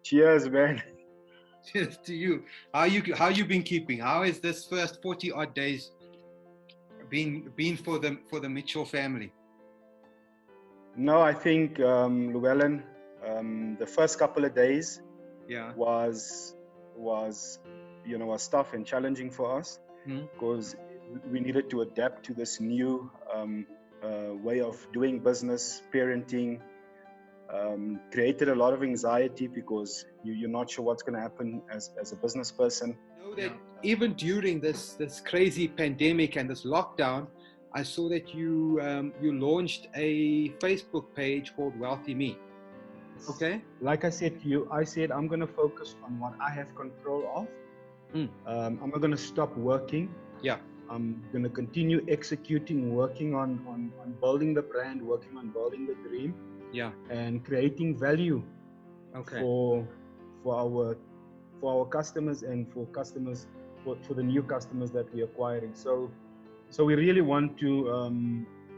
Cheers, man. Cheers to you. How you been keeping? How is this first 40 odd days been for the Mitchell family? No, I think, Llewellyn, the first couple of days Yeah. was was tough and challenging for us because we needed to adapt to this new way of doing business, parenting. Created a lot of anxiety because you're not sure what's going to happen as a business person. I know that even during this crazy pandemic and this lockdown, I saw that you launched a Facebook page called Wealthy Me. Okay. Like I said to you, I said I'm going to focus on what I have control of. I'm not going to stop working. Yeah. I'm going to continue executing, working on building the brand, working on building the dream. Yeah. And creating value. Okay. For our customers and for for the new customers that we're acquiring. So we really want to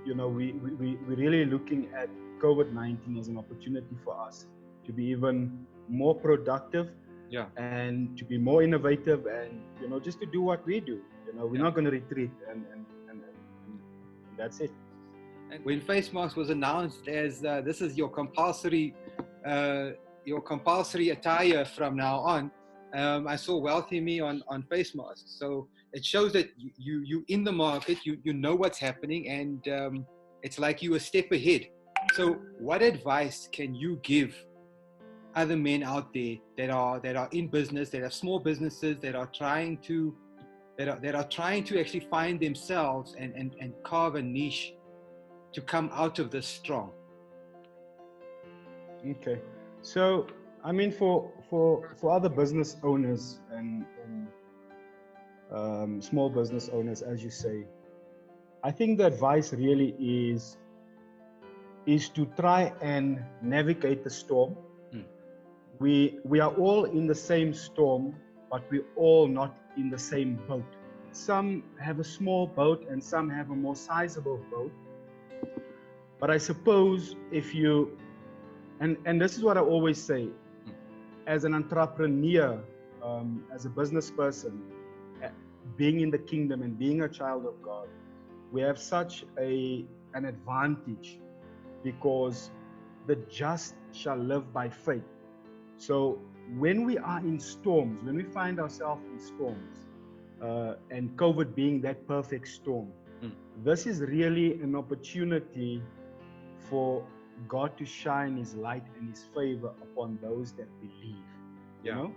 we're really looking at COVID-19 as an opportunity for us to be even more productive, and to be more innovative, and just to do what we do. We're not going to retreat, and that's it. And when face mask was announced as this is your compulsory attire from now on, I saw Wealthy Me on face masks. So it shows that you in the market, you know what's happening, and it's like you a step ahead. So what advice can you give other men out there that are in business, that have small businesses, that are trying to actually find themselves and carve a niche to come out of this strong? Okay, so I mean, for other business owners and small business owners, as you say, I think the advice really is to try and navigate the storm. We are all in the same storm, but we're all not in the same boat. Some have a small boat and some have a more sizable boat. But I suppose if you, and this is what I always say, as an entrepreneur, as a business person, being in the kingdom and being a child of God, we have such an advantage because the just shall live by faith. So when we are in storms, when we find ourselves in storms, and COVID being that perfect storm, this is really an opportunity for God to shine His light and His favor upon those that believe. You know?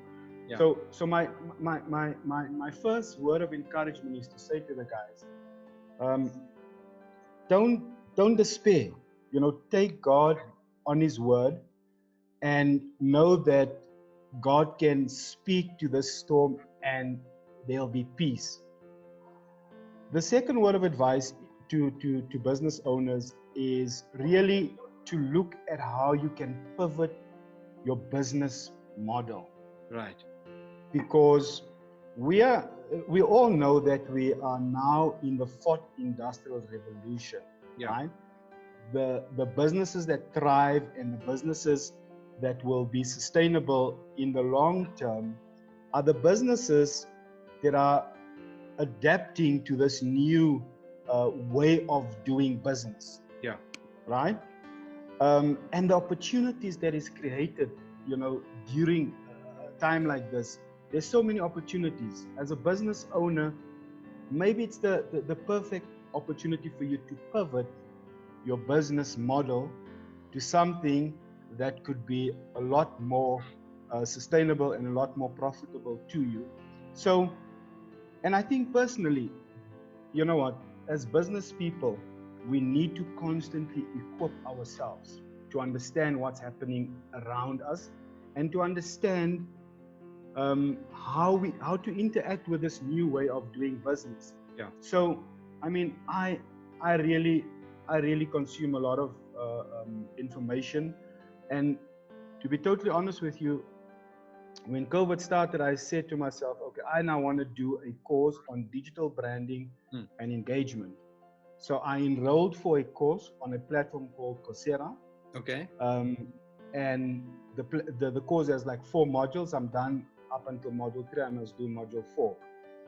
Yeah. So my first word of encouragement is to say to the guys, don't despair. Take God on His word and know that God can speak to this storm and there'll be peace. The second word of advice to business owners is really to look at how you can pivot your business model. Right. Because we all know that we are now in the fourth industrial revolution. Right? The businesses that thrive and the businesses that will be sustainable in the long term are the businesses that are adapting to this new way of doing business. Yeah. Right? And the opportunities that is created, during a time like this, there's so many opportunities. As a business owner, maybe it's the perfect opportunity for you to pivot your business model to something that could be a lot more sustainable and a lot more profitable to you. So, and I think personally, you know what, as business people, we need to constantly equip ourselves to understand what's happening around us and to understand how to interact with this new way of doing business. Yeah. So, I mean, I really consume a lot of information, and to be totally honest with you, when COVID started, I said to myself, okay, I now want to do a course on digital branding and engagement. So I enrolled for a course on a platform called Coursera. Okay. and the course has like 4 modules. I'm done up until module 3. I must do module 4.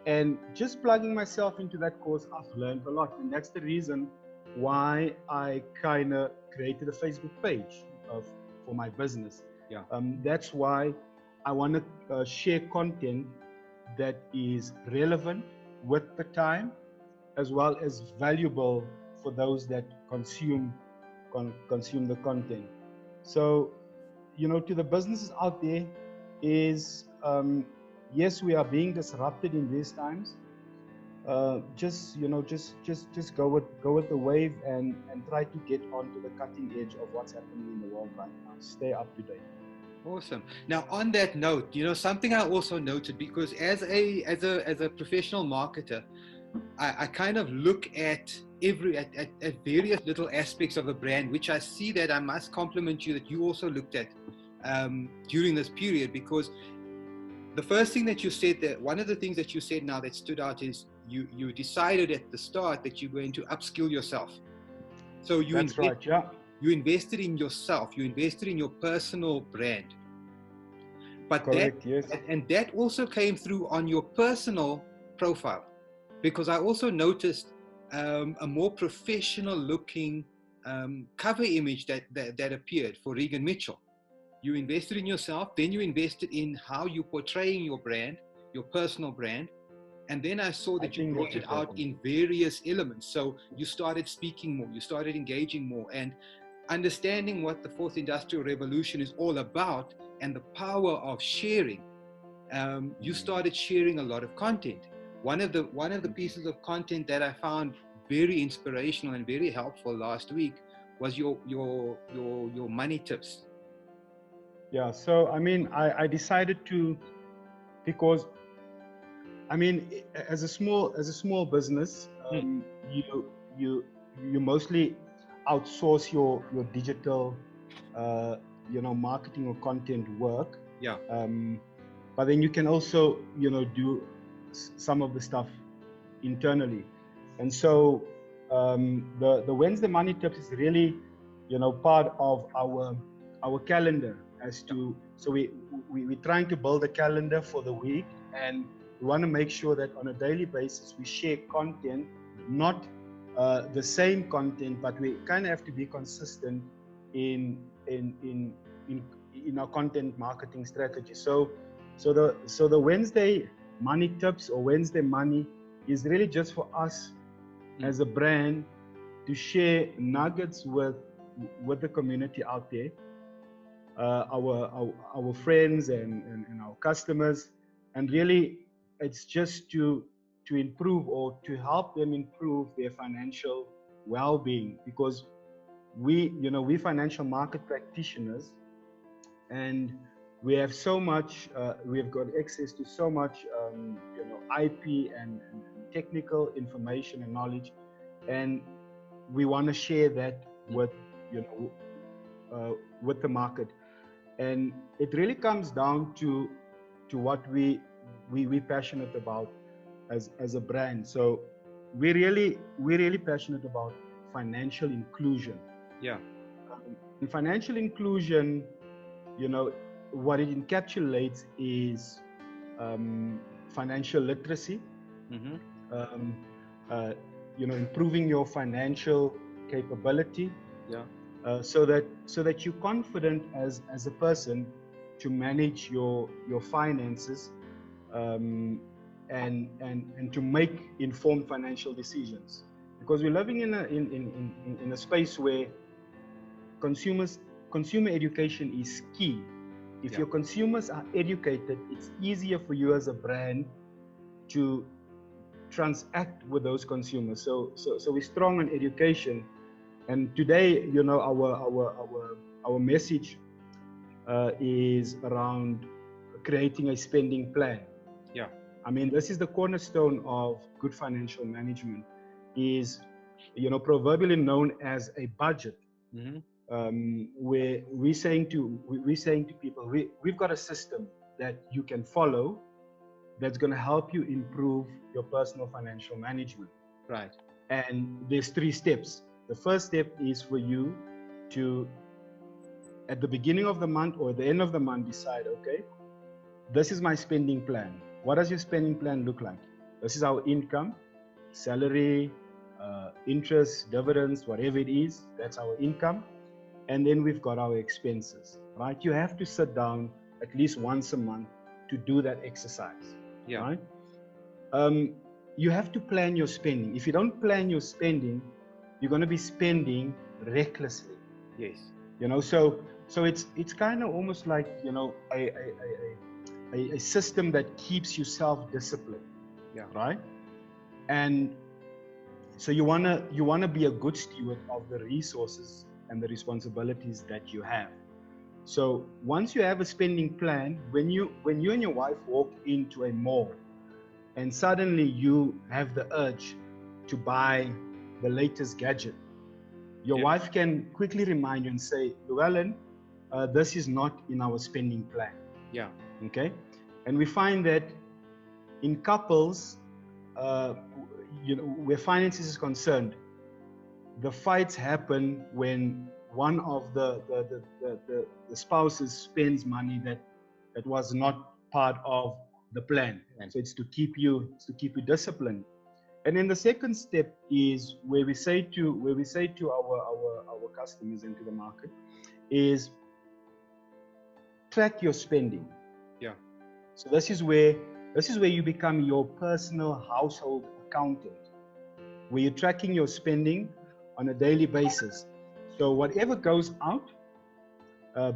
And just plugging myself into that course, I've learned a lot. And that's the reason why I kind of created a Facebook page for my business. Yeah. That's why I want to share content that is relevant with the time, as well as valuable for those that consume the content. So, to the businesses out there is, yes, we are being disrupted in these times. Just go with the wave and try to get onto the cutting edge of what's happening in the world right now. Stay up to date. Awesome. Now, on that note, something I also noted, because as a professional marketer, I kind of look at various little aspects of a brand, which I see that I must compliment you that you also looked at during this period. Because the first thing that you said, that one of the things that you said now that stood out is you decided at the start that you're going to upskill yourself. So you invested in yourself. You invested in your personal brand. But correct, yes. And that also came through on your personal profile, because I also noticed a more professional looking cover image that appeared for Reagan Mitchell. You invested in yourself, then you invested in how you're portraying your brand, your personal brand. And then I saw that you brought it out in various elements. So you started speaking more, you started engaging more, and understanding what the fourth industrial revolution is all about and the power of sharing. You started sharing a lot of content. One of the pieces of content that I found very inspirational and very helpful last week was your money tips. Yeah, so I decided to, because as a small business, you mostly outsource your digital marketing or content work. Yeah. But then you can also do some of the stuff internally. And so the Wednesday money tips is really part of our calendar, as to, so we're trying to build a calendar for the week, and we want to make sure that on a daily basis we share content, not the same content, but we kind of have to be consistent in our content marketing strategy. So the Wednesday money tips or Wednesday money is really just for us as a brand to share nuggets with the community out there, our friends and our customers, and really it's just to improve or to help them improve their financial well-being, because we financial market practitioners, and we have so much, we've got access to so much IP and technical information and knowledge, and we want to share that with the market. And it really comes down to what we're passionate about as a brand. So we're really passionate about financial inclusion. Yeah. And financial inclusion, what it encapsulates is financial literacy, improving your financial capability, so that you're confident as a person to manage your finances, and to make informed financial decisions, because we're living in a space where consumer education is key. If your consumers are educated, it's easier for you as a brand to transact with those consumers. So we're strong on education, and today, our message is around creating a spending plan. Yeah. This is the cornerstone of good financial management, is proverbially known as a budget. Where we're saying to people, we've got a system that you can follow that's going to help you improve your personal financial management. Right. And there's 3 steps. The first step is for you to at the beginning of the month or at the end of the month, decide, okay, this is my spending plan. What does your spending plan look like? This is our income, salary, interest, dividends, whatever it is, that's our income. And then we've got our expenses, right? You have to sit down at least once a month to do that exercise, right? You have to plan your spending. If you don't plan your spending, you're going to be spending recklessly. Yes. You know, so it's kind of almost like, you know, a system that keeps you self-disciplined, right? And so you wanna be a good steward of the resources and the responsibilities that you have. So once you have a spending plan, when you and your wife walk into a mall and suddenly you have the urge to buy the latest gadget, your wife can quickly remind you and say, Llewellyn, this is not in our spending plan. Yeah. Okay. And we find that in couples, you know, where finances is concerned, the fights happen when one of the spouses spends money that was not part of the plan. And so it's to keep you disciplined. And then the second step is where we say to our customers and to the market is track your spending. Yeah. So this is where you become your personal household accountant, where you're tracking your spending on a daily basis. So whatever goes out,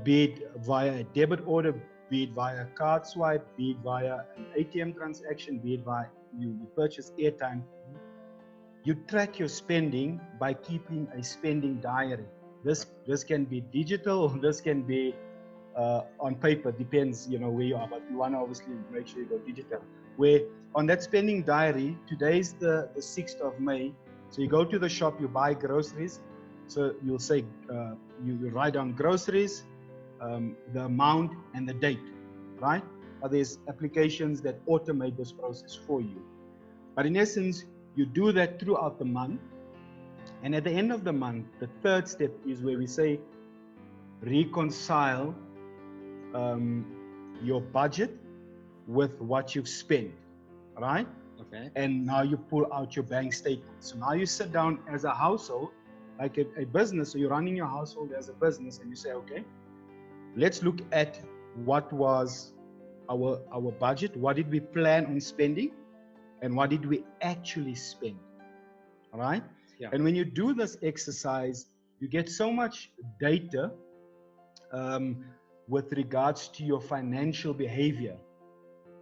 be it via a debit order, be it via a card swipe, be it via an ATM transaction, be it via you purchase airtime, you track your spending by keeping a spending diary. This can be digital, or this can be on paper, depends, you know, where you are, but you want to obviously make sure you go digital. Where on that spending diary, today's the 6th of May, so you go to the shop, you buy groceries, so you'll say, you write down groceries, the amount and the date, right? But there's applications that automate this process for you. But in essence, you do that throughout the month. And at the end of the month, the third step is where we say, reconcile your budget with what you've spent, right? Okay. And now you pull out your bank statement. So now you sit down as a household, like a business, so you're running your household as a business, and you say, okay, let's look at what was our budget, what did we plan on spending, and what did we actually spend, all right? Yeah. And when you do this exercise, you get so much data with regards to your financial behavior.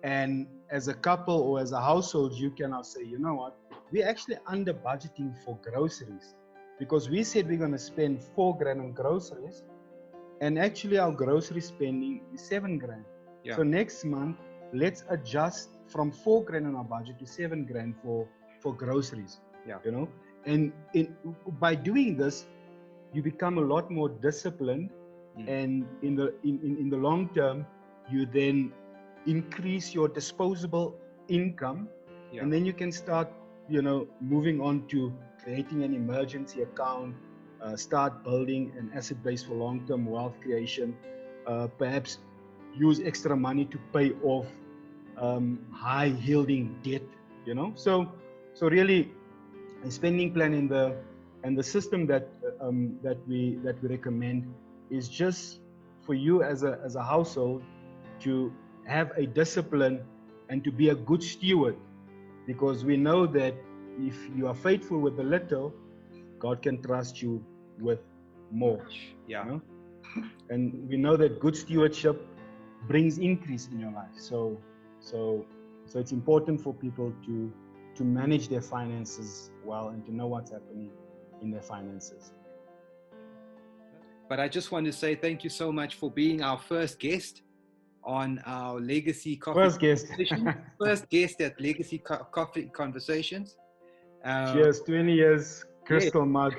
And as a couple or as a household, you can now say, you know what, we're actually under budgeting for groceries, because we said we're going to spend 4 grand on groceries, and actually our grocery spending is 7 grand. Yeah. So next month, let's adjust from 4 grand on our budget to 7 grand for groceries. Yeah. You know, and by doing this, you become a lot more disciplined, and in the long term, you then increase your disposable income, and then you can start, you know, moving on to creating an emergency account, start building an asset base for long-term wealth creation, perhaps use extra money to pay off high-yielding debt, you know. So really, a spending plan and the system that we recommend is just for you as a household to have a discipline and to be a good steward, because we know that if you are faithful with the little, God can trust you with more. Yeah. You know? And we know that good stewardship brings increase in your life. So it's important for people to manage their finances well and to know what's happening in their finances. But I just want to say thank you so much for being our first guest on our Legacy Coffee. First guest at Legacy Coffee Conversations. Cheers, 20 years, crystal mug.